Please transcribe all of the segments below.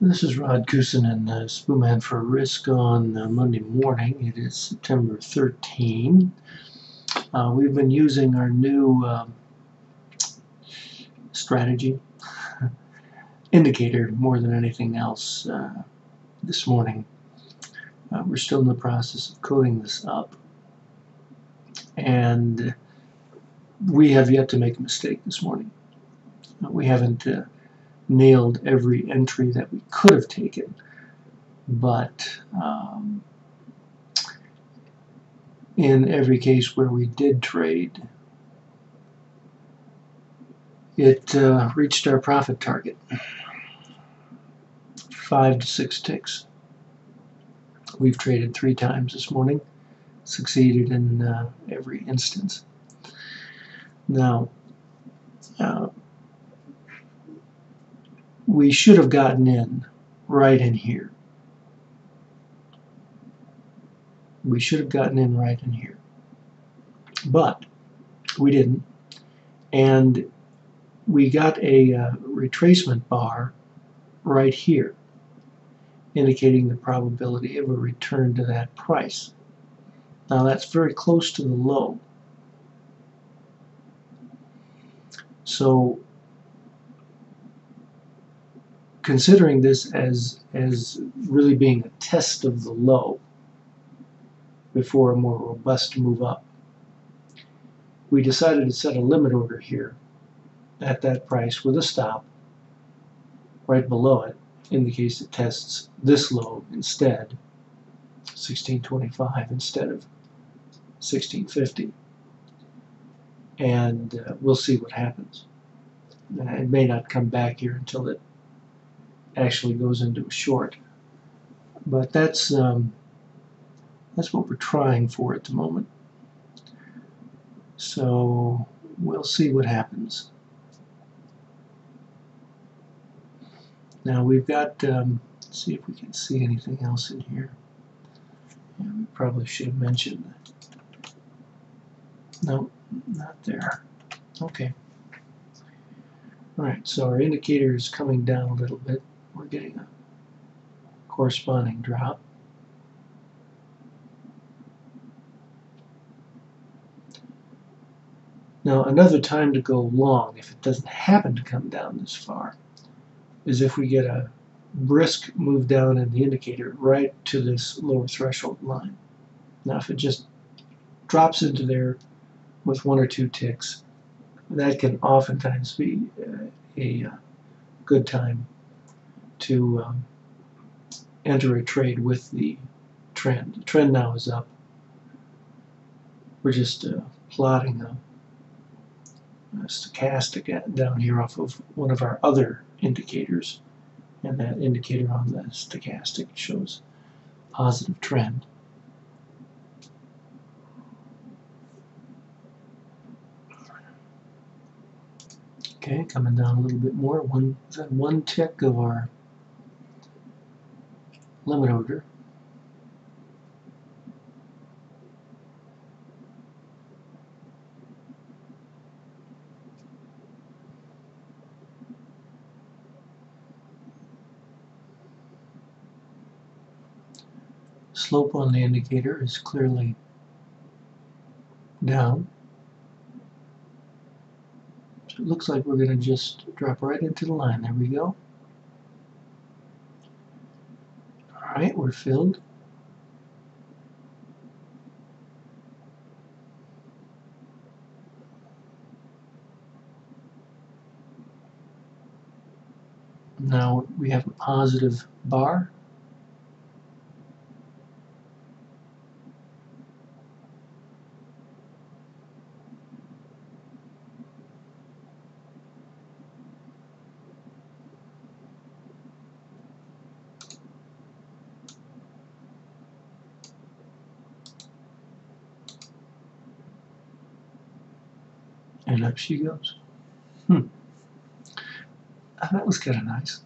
This is Rod Kusin and Spooman for Risk on Monday morning. It is September 13. We've been using our new strategy indicator more than anything else this morning. We're still in the process of coding this up, and we have yet to make a mistake this morning. We haven't nailed every entry that we could have taken, but in every case where we did trade, it reached our profit target. 5 to 6 ticks. We've traded 3 times this morning, succeeded in every instance. Now, we should have gotten in right in here. We should have gotten in right in here, but we didn't, and we got a retracement bar right here, indicating the probability of a return to that price. Now that's very close to the low. So considering this as really being a test of the low before a more robust move up, we decided to set a limit order here at that price with a stop right below it in the case it tests this low instead, 1625 instead of 1650, and we'll see what happens. It may not come back here until it actually goes into a short, but that's what we're trying for at the moment. So we'll see what happens. Now we've got, let's see if we can see anything else in here. Yeah, we probably should have mentioned that. No, not there. Okay. Alright, so our indicator is coming down a little bit. We're getting a corresponding drop. Now another time to go long, if it doesn't happen to come down this far, is if we get a brisk move down in the indicator right to this lower threshold line. Now if it just drops into there with 1 or 2 ticks, that can oftentimes be a good time to enter a trade with the trend. The trend now is up. We're just plotting a stochastic down here off of one of our other indicators, and that indicator on the stochastic shows positive trend. Okay, coming down a little bit more, one tick of our limit order. Slope on the indicator is clearly down. So it looks like we're going to just drop right into the line. There we go. Alright, we're filled. Now we have a positive bar. And up she goes. That was kind of nice.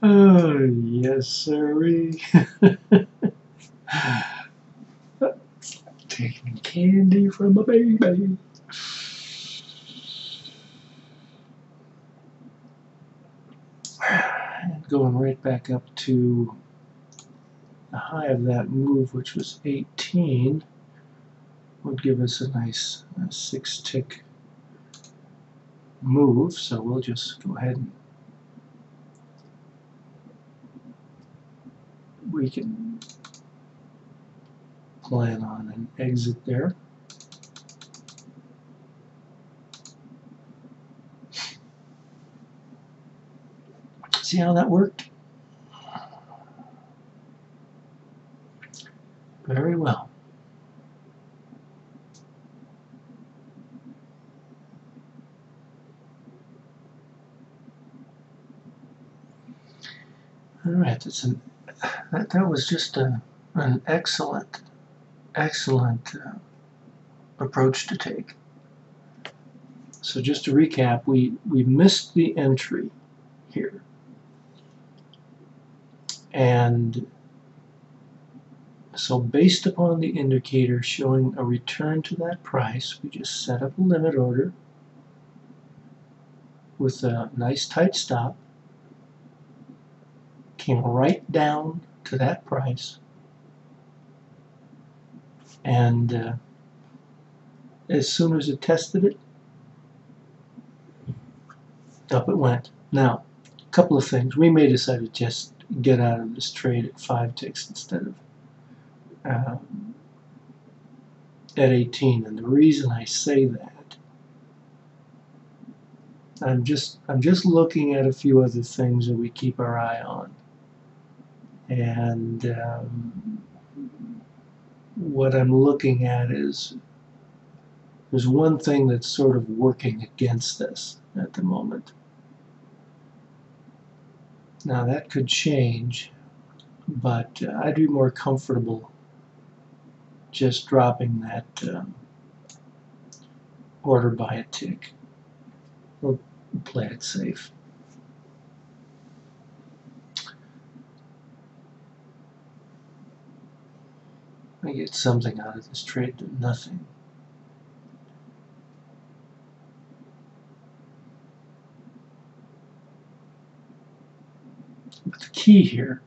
Oh, yes, sirree. Taking candy from a baby. going right back up to the high of that move, which was 18, would give us a nice 6-tick move. So we'll just go ahead and we can plan on an exit there. See how that worked? Very well. All right, that was just an excellent approach to take. So just to recap, we missed the entry here, and so based upon the indicator showing a return to that price, we just set up a limit order with a nice tight stop, came right down to that price, and as soon as it tested it, up it went. Now, a couple of things. We may decide to just get out of this trade at 5 ticks instead of at 18, and the reason I say that, I'm just looking at a few other things that we keep our eye on, and what I'm looking at is there's one thing that's sort of working against us at the moment. Now that could change, but I'd be more comfortable just dropping that order by a tick. We'll play it safe. I get something out of this trade to nothing. But the key here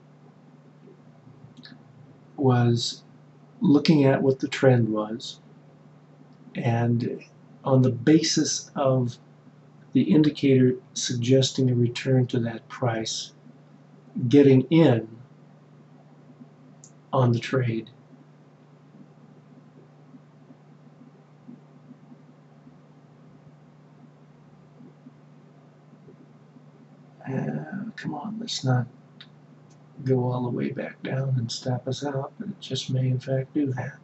was looking at what the trend was, and on the basis of the indicator suggesting a return to that price, getting in on the trade. Come on, let's not go all the way back down and stop us out, but it just may in fact do that.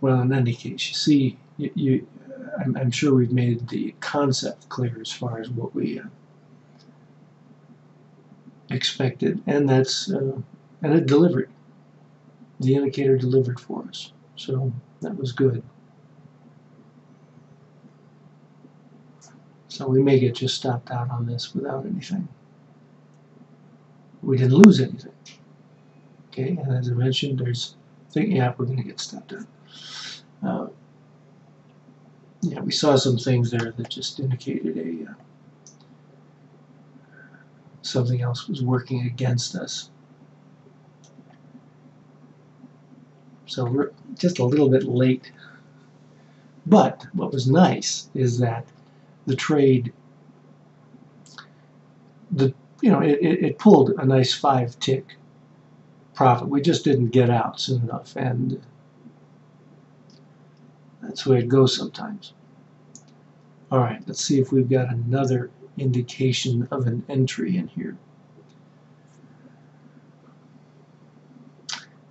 Well, in any case, you see, I'm sure we've made the concept clear as far as what we expected, and that's and it delivered. The indicator delivered for us, so that was good. So we may get just stopped out on this without anything. We didn't lose anything. Okay, and as I mentioned, there's yeah, we're going to get stopped out. Yeah, we saw some things there that just indicated something else was working against us. So we're just a little bit late. But what was nice is that the trade, it pulled a nice 5-tick profit. We just didn't get out soon enough, and that's the way it goes sometimes. All right, let's see if we've got another indication of an entry in here.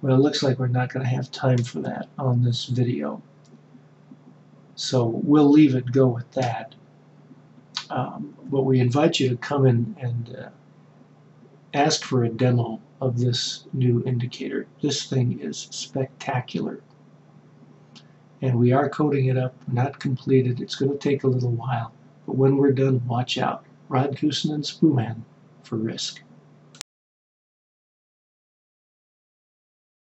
Well, it looks like we're not going to have time for that on this video, so we'll leave it go with that. But we invite you to come in and ask for a demo of this new indicator. This thing is spectacular, and we are coding it up, not completed. It's going to take a little while, but when we're done, watch out. Rod Kusin and Spooman for risk.